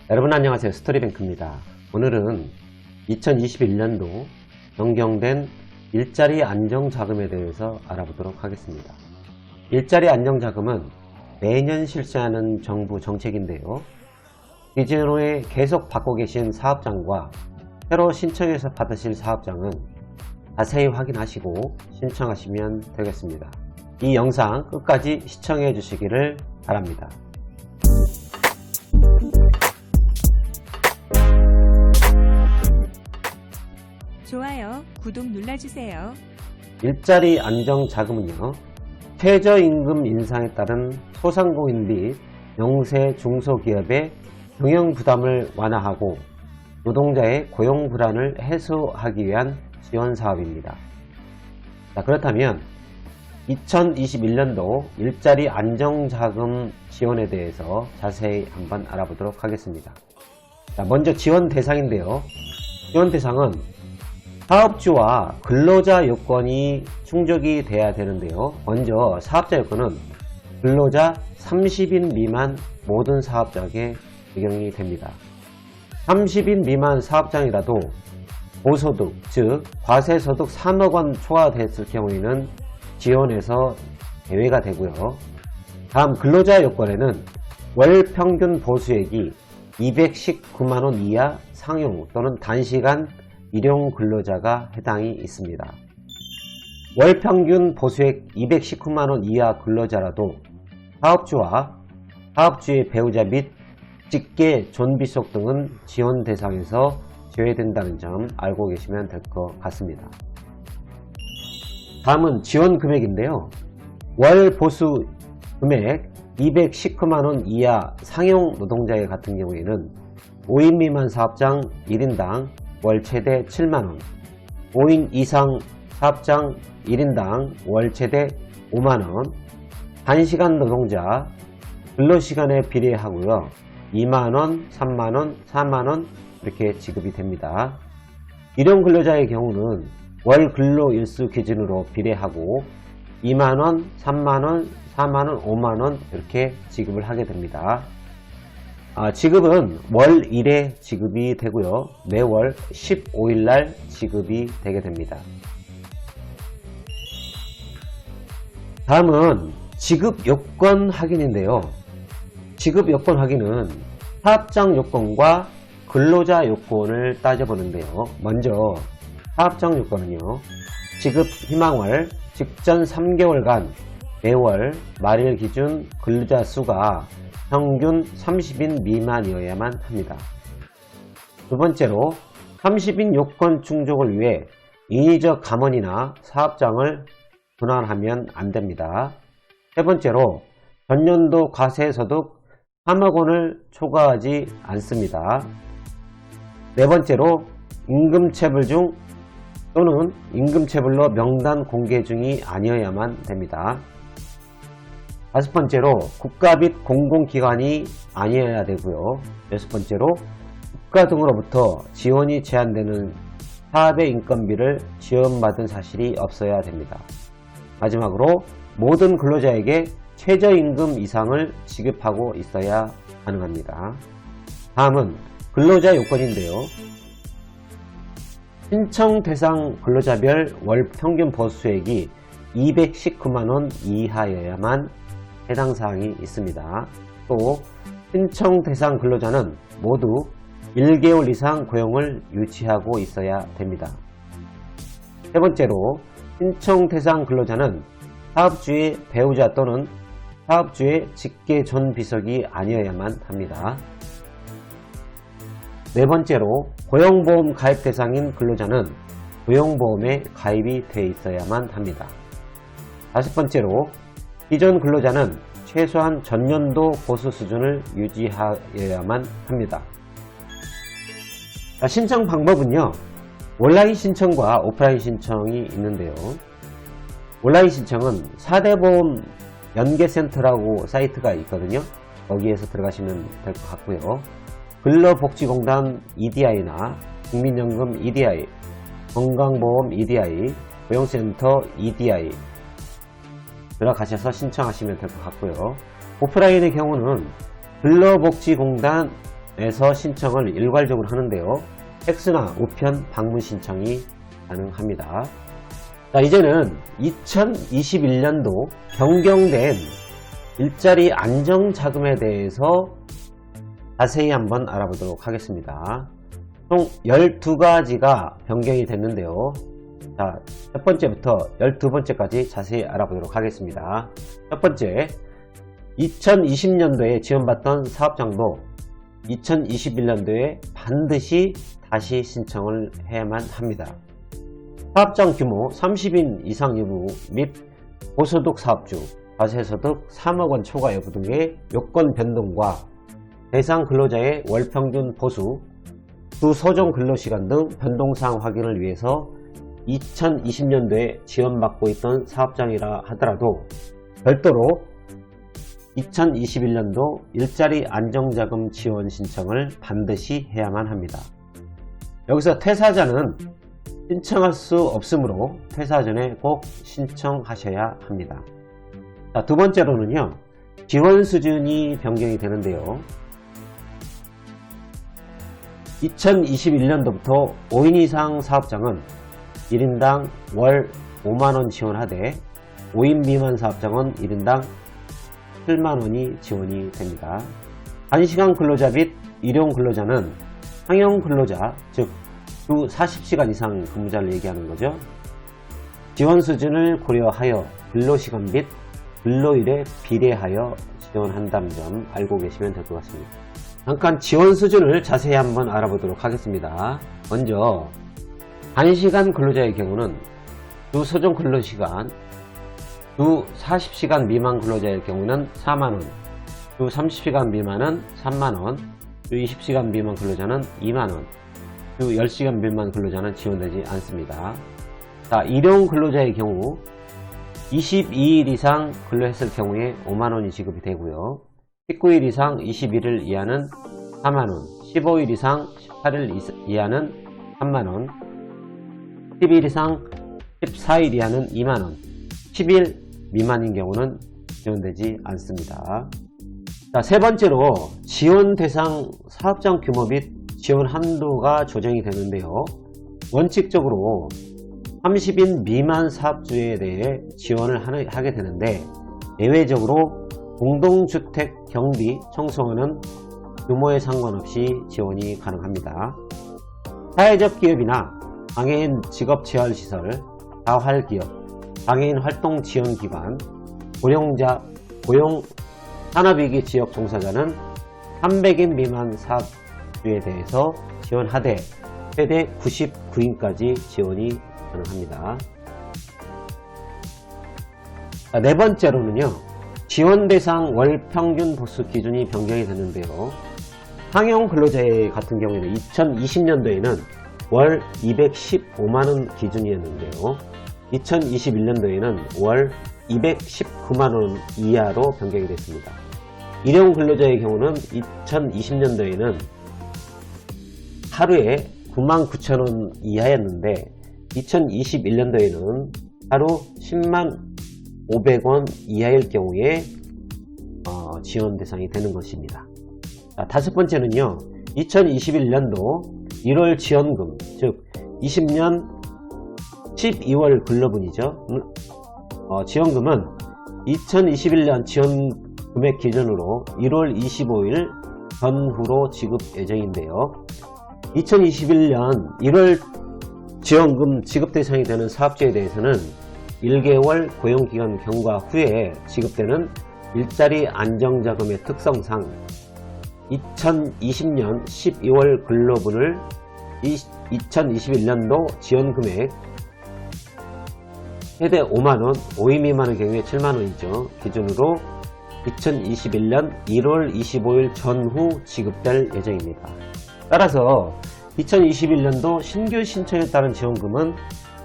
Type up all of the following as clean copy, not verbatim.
여러분 안녕하세요. 스토리뱅크입니다. 오늘은 2021년도 변경된 일자리 안정자금에 대해서 알아보도록 하겠습니다. 일자리 안정자금은 매년 실시하는 정부 정책인데요. 기존에 계속 받고 계신 사업장과 새로 신청해서 받으실 사업장은 자세히 확인하시고 신청하시면 되겠습니다. 이 영상 끝까지 시청해 주시기를 바랍니다. 좋아요, 구독 눌러주세요. 일자리 안정자금은요, 최저임금 인상에 따른 소상공인 및 영세 중소기업의 경영부담을 완화하고 노동자의 고용불안을 해소하기 위한 지원사업입니다. 그렇다면 2021년도 일자리 안정자금 지원에 대해서 자세히 한번 알아보도록 하겠습니다. 먼저 지원 대상인데요. 지원 대상은 사업주와 근로자 요건이 충족이 돼야 되는데요. 먼저 사업자 요건은 근로자 30인 미만 모든 사업장에 적용이 됩니다. 30인 미만 사업장이라도 고소득, 즉 과세소득 3억 원 초과됐을 경우에는 지원에서 제외가 되고요. 다음 근로자 요건에는 월 평균 보수액이 219만 원 이하 상용 또는 단시간 일용 근로자가 해당이 있습니다. 월 평균 보수액 219만 원 이하 근로자라도 사업주와 사업주의 배우자 및 직계 존비속 등은 지원 대상에서 제외된다는 점 알고 계시면 될 것 같습니다. 다음은 지원 금액인데요. 월 보수 금액 219만 원 이하 상용 노동자 같은 경우에는 5인 미만 사업장 1인당 월 최대 7만원, 5인 이상 사업장 1인당 월 최대 5만원, 단시간 노동자 근로시간에 비례하고요. 2만원, 3만원, 4만원 이렇게 지급이 됩니다. 일용 근로자의 경우는 월 근로일수 기준으로 비례하고 2만원, 3만원, 4만원, 5만원 이렇게 지급을 하게 됩니다. 지급은 월 1회 지급이 되고요. 매월 15일날 지급이 되게 됩니다. 다음은 지급 요건 확인인데요. 지급 요건 확인은 사업장 요건과 근로자 요건을 따져보는데요. 먼저 사업장 요건은요, 지급 희망월 직전 3개월간 매월 말일 기준 근로자 수가 평균 30인 미만이어야만 합니다. 두 번째로 30인 요건 충족을 위해 인위적 감원이나 사업장을 분할하면 안 됩니다. 세 번째로 전년도 과세소득 3억 원을 초과하지 않습니다. 네 번째로 임금체불 중 또는 임금체불로 명단 공개 중이 아니어야만 됩니다. 다섯 번째로 국가 및 공공기관이 아니어야 되고요. 여섯 번째로 국가 등으로부터 지원이 제한되는 사업의 인건비를 지원받은 사실이 없어야 됩니다. 마지막으로 모든 근로자에게 최저임금 이상을 지급하고 있어야 가능합니다. 다음은 근로자 요건인데요. 신청 대상 근로자별 월 평균 보수액이 219만원 이하여야만 해당 사항이 있습니다. 또 신청 대상 근로자는 모두 1개월 이상 고용을 유지하고 있어야 됩니다. 세 번째로 신청 대상 근로자는 사업주의 배우자 또는 사업주의 직계 존비속이 아니어야만 합니다. 네 번째로 고용보험 가입 대상인 근로자는 고용보험에 가입이 돼 있어야만 합니다. 다섯 번째로 기존 근로자는 최소한 전년도 보수 수준을 유지하여야만 합니다. 신청 방법은요, 온라인 신청과 오프라인 신청이 있는데요. 온라인 신청은 4대 보험 연계센터라고 사이트가 있거든요. 거기에서 들어가시면 될 것 같고요. 근로복지공단 EDI나 국민연금 EDI, 건강보험 EDI, 고용센터 EDI 들어가셔서 신청하시면 될 것 같고요. 오프라인의 경우는 근로복지공단 에서 신청을 일괄적으로 하는데요. 팩스나 우편 방문 신청이 가능합니다. 자, 이제는 2021년도 변경된 일자리 안정자금에 대해서 자세히 한번 알아보도록 하겠습니다. 총 12가지가 변경이 됐는데요. 자, 첫 번째부터 12번째까지 자세히 알아보도록 하겠습니다. 첫 번째, 2020년도에 지원받던 사업장도 2021년도에 반드시 다시 신청을 해야만 합니다. 사업장 규모 30인 이상 여부 및 고소득 사업주, 과세소득 3억 원 초과 여부 등의 요건 변동과 대상 근로자의 월평균 보수, 주 소정 근로시간 등 변동사항 확인을 위해서 2020년도에 지원받고 있던 사업장이라 하더라도 별도로 2021년도 일자리 안정자금 지원 신청을 반드시 해야만 합니다. 여기서 퇴사자는 신청할 수 없으므로 퇴사 전에 꼭 신청하셔야 합니다. 자, 두 번째로는요, 지원 수준이 변경이 되는데요. 2021년도부터 5인 이상 사업장은 1인당 월 5만원 지원하되 5인 미만 사업장은 1인당 7만원이 지원이 됩니다. 단시간 근로자 및 일용 근로자는 상용 근로자, 즉 주 40시간 이상 근무자를 얘기하는 거죠. 지원 수준을 고려하여 근로시간 및 근로일에 비례하여 지원한다는 점 알고 계시면 될 것 같습니다. 잠깐 지원 수준을 자세히 한번 알아보도록 하겠습니다. 먼저 단시간 근로자의 경우는 주 소정 근로시간 주 40시간 미만 근로자의 경우는 4만원, 주 30시간 미만은 3만원, 주 20시간 미만 근로자는 2만원, 주 10시간 미만 근로자는 지원되지 않습니다. 자, 일용 근로자의 경우 22일 이상 근로했을 경우에 5만원이 지급이 되고요. 19일 이상 21일 이하는 4만원, 15일 이상 18일 이하는 3만원, 10일 이상 14일 이하는 2만원, 10일 미만인 경우는 지원되지 않습니다. 자, 세 번째로 지원 대상 사업장 규모 및 지원 한도가 조정이 되는데요. 원칙적으로 30인 미만 사업주에 대해 지원을 하게 되는데 예외적으로 공동주택 경비 청소년은 규모에 상관없이 지원이 가능합니다. 사회적 기업이나 장애인 직업재활시설, 자활기업, 장애인 활동지원기관, 고령자, 고용 산업위기 지역 종사자는 300인 미만 사업주에 대해서 지원하되 최대 99인까지 지원이 가능합니다. 자, 네 번째로는요, 지원 대상 월 평균 보수 기준이 변경이 됐는데요. 상용 근로자 같은 경우에는 2020년도에는 월 215만원 기준이었는데요. 2021년도에는 월 219만원 이하로 변경이 됐습니다. 일용 근로자의 경우는 2020년도에는 하루에 99,000원 이하였는데 2021년도에는 하루 10만 500원 이하일 경우에 지원 대상이 되는 것입니다. 자, 다섯 번째는요, 2021년도 1월 지원금, 즉 20년 12월 근로분이죠. 지원금은 2021년 지원 금액 기준으로 1월 25일 전후로 지급 예정인데요. 2021년 1월 지원금 지급 대상이 되는 사업주에 대해서는 1개월 고용기간 경과 후에 지급되는 일자리 안정자금의 특성상 2020년 12월 근로분을 2021년도 지원금액 최대 5만원, 5인 미만의 경우에 7만원이죠. 기준으로 2021년 1월 25일 전후 지급될 예정입니다. 따라서 2021년도 신규 신청에 따른 지원금은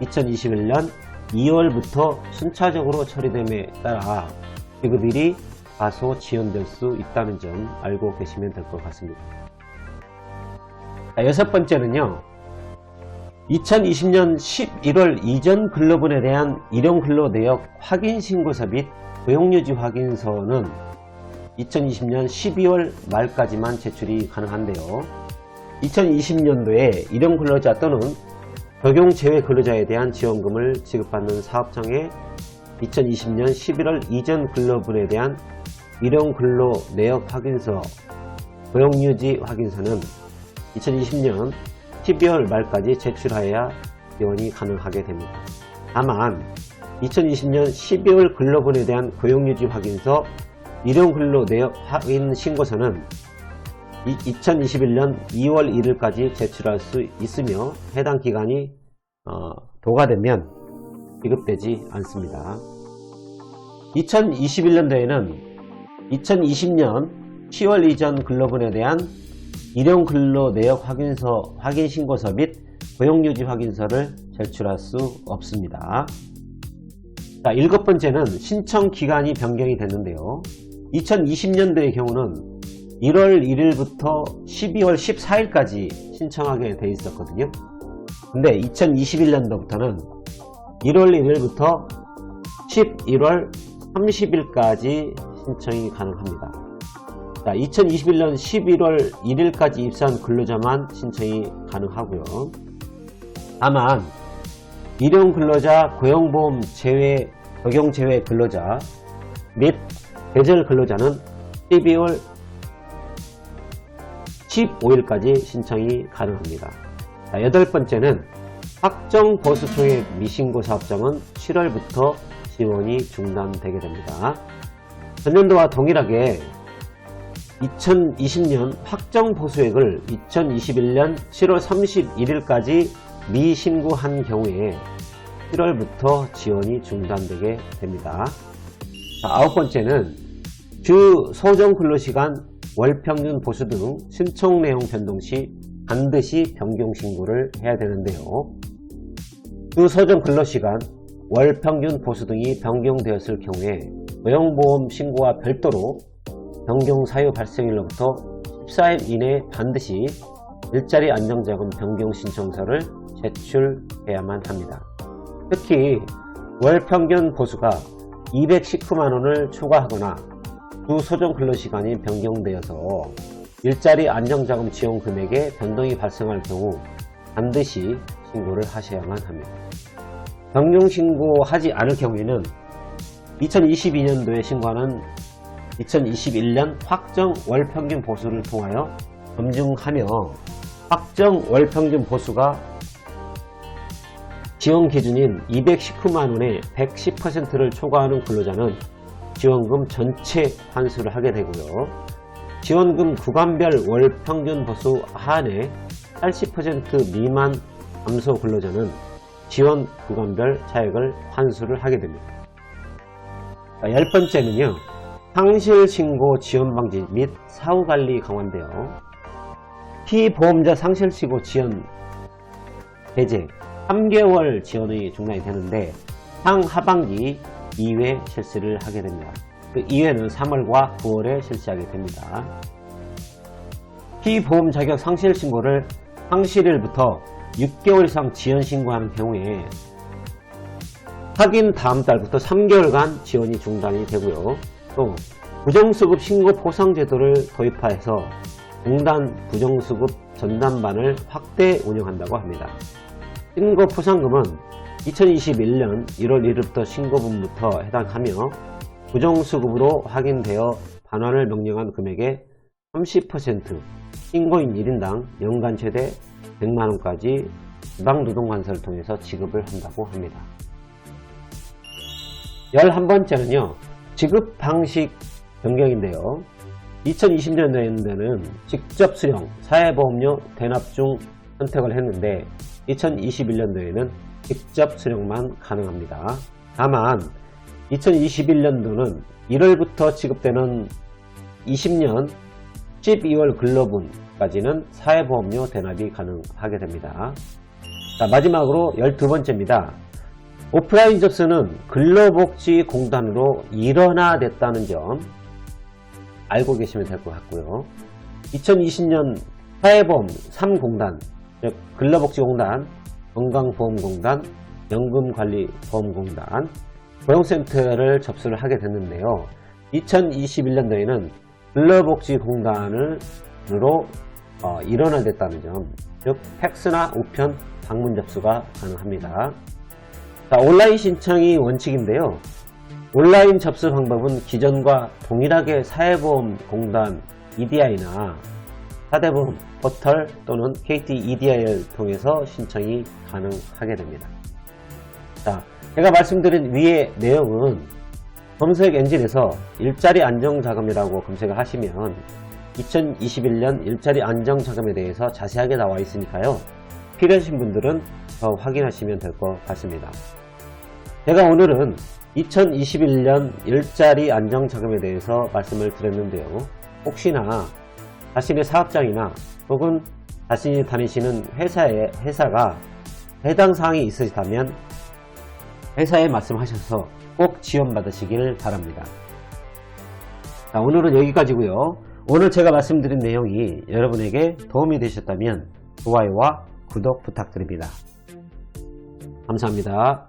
2021년 2월부터 순차적으로 처리됨에 따라 지급일이 다소 지연될 수 있다는 점 알고 계시면 될 것 같습니다. 자, 여섯 번째는요, 2020년 11월 이전 근로분에 대한 일용 근로 내역 확인 신고서 및 고용유지 확인서는 2020년 12월 말까지만 제출이 가능한데요. 2020년도에 일용 근로자 또는 적용 제외 근로자에 대한 지원금을 지급받는 사업장에 2020년 11월 이전 근로분에 대한 일용 근로 내역 확인서, 고용유지 확인서는 2020년 12월 말까지 제출하여야 지원이 가능하게 됩니다. 다만 2020년 12월 근로분에 대한 고용유지 확인서, 일용 근로 내역 확인 신고서는 2021년 2월 1일까지 제출할 수 있으며 해당 기간이 도가되면 지급되지 않습니다. 2021년도에는 2020년 10월 이전 근로분에 대한 일용 근로 내역 확인서 확인 신고서 및 고용유지 확인서를 제출할 수 없습니다. 자, 7번째는 신청 기간이 변경이 됐는데요. 2020년도의 경우는 1월 1일부터 12월 14일까지 신청하게 돼 있었거든요. 근데 2021년도부터는 1월 1일부터 11월 30일까지 신청이 가능합니다. 자, 2021년 11월 1일까지 입사한 근로자만 신청이 가능하고요. 다만 일용 근로자, 고용보험 제외, 적용 제외 근로자 및 계절 근로자는 12월 15일까지 신청이 가능합니다. 자, 8번째는 확정 보수총액 미신고 사업장은 7월부터 지원이 중단되게 됩니다. 전년도와 동일하게 2020년 확정 보수액을 2021년 7월 31일까지 미신고한 경우에 7월부터 지원이 중단되게 됩니다. 자, 9번째는 주 소정 근로시간, 월평균 보수 등 신청 내용 변동 시 반드시 변경 신고를 해야 되는데요. 주 소정 근로시간, 월평균 보수 등이 변경되었을 경우에 고용보험 신고와 별도로 변경 사유 발생일로부터 14일 이내에 반드시 일자리 안정자금 변경 신청서를 제출해야만 합니다. 특히 월평균 보수가 219만원을 초과하거나 주 소정 근로시간이 변경되어서 일자리 안정자금 지원 금액에 변동이 발생할 경우 반드시 신고를 하셔야만 합니다. 변경 신고하지 않을 경우에는 2022년도에 신고하는 2021년 확정 월평균 보수를 통하여 검증하며 확정 월평균 보수가 지원 기준인 219만원의 110%를 초과하는 근로자는 지원금 전체 환수를 하게 되고요. 지원금 구간별 월평균 보수 하한의 80% 미만 감소 근로자는 지원 구간별 차액을 환수를 하게 됩니다. 10번째는요. 상실신고 지원방지 및 사후관리 강화인데요. 피보험자 상실신고 지원 해제 3개월 지원이 중단이 되는데 상하반기 2회 실시를 하게 됩니다. 그 2회는 3월과 9월에 실시하게 됩니다. 피보험 자격 상실신고를 상실일부터 6개월 이상 지연 신고하는 경우에 확인 다음 달부터 3개월간 지원이 중단이 되고요. 또 부정수급 신고 포상제도를 도입하여서 공단 부정수급 전담반을 확대 운영한다고 합니다. 신고 포상금은 2021년 1월 1일부터 신고분부터 해당하며 부정수급으로 확인되어 반환을 명령한 금액의 30% 신고인 1인당 연간 최대 100만원까지 지방노동관서를 통해서 지급을 한다고 합니다. 11번째는요. 지급 방식 변경인데요. 2020년도에는 직접 수령, 사회보험료 대납 중 선택을 했는데 2021년도에는 직접 수령만 가능합니다. 다만 2021년도는 1월부터 지급되는 20년 12월 근로분까지는 사회보험료 대납이 가능하게 됩니다. 자, 마지막으로 12번째입니다. 오프라인 접수는 근로복지공단으로 일원화됐다는 점 알고 계시면 될 것 같고요. 2020년 사회보험 3공단, 즉 근로복지공단, 건강보험공단, 연금관리보험공단, 고용센터를 접수를 하게 됐는데요. 2021년도에는 근로복지공단으로 일원화됐다는 점, 즉 팩스나 우편, 방문 접수가 가능합니다. 자, 온라인 신청이 원칙인데요. 온라인 접수 방법은 기존과 동일하게 사회보험공단 EDI나 사대보험 포털 또는 KT EDI를 통해서 신청이 가능하게 됩니다. 자, 제가 말씀드린 위의 내용은 검색 엔진에서 일자리 안정자금이라고 검색을 하시면 2021년 일자리 안정자금에 대해서 자세하게 나와 있으니까요. 필요하신 분들은 더 확인하시면 될 것 같습니다. 제가 오늘은 2021년 일자리 안정자금에 대해서 말씀을 드렸는데요. 혹시나 자신의 사업장이나 혹은 자신이 다니시는 회사가 해당 사항이 있으시다면 회사에 말씀하셔서 꼭 지원받으시길 바랍니다. 자, 오늘은 여기까지고요. 오늘 제가 말씀드린 내용이 여러분에게 도움이 되셨다면 좋아요와 구독 부탁드립니다. 감사합니다.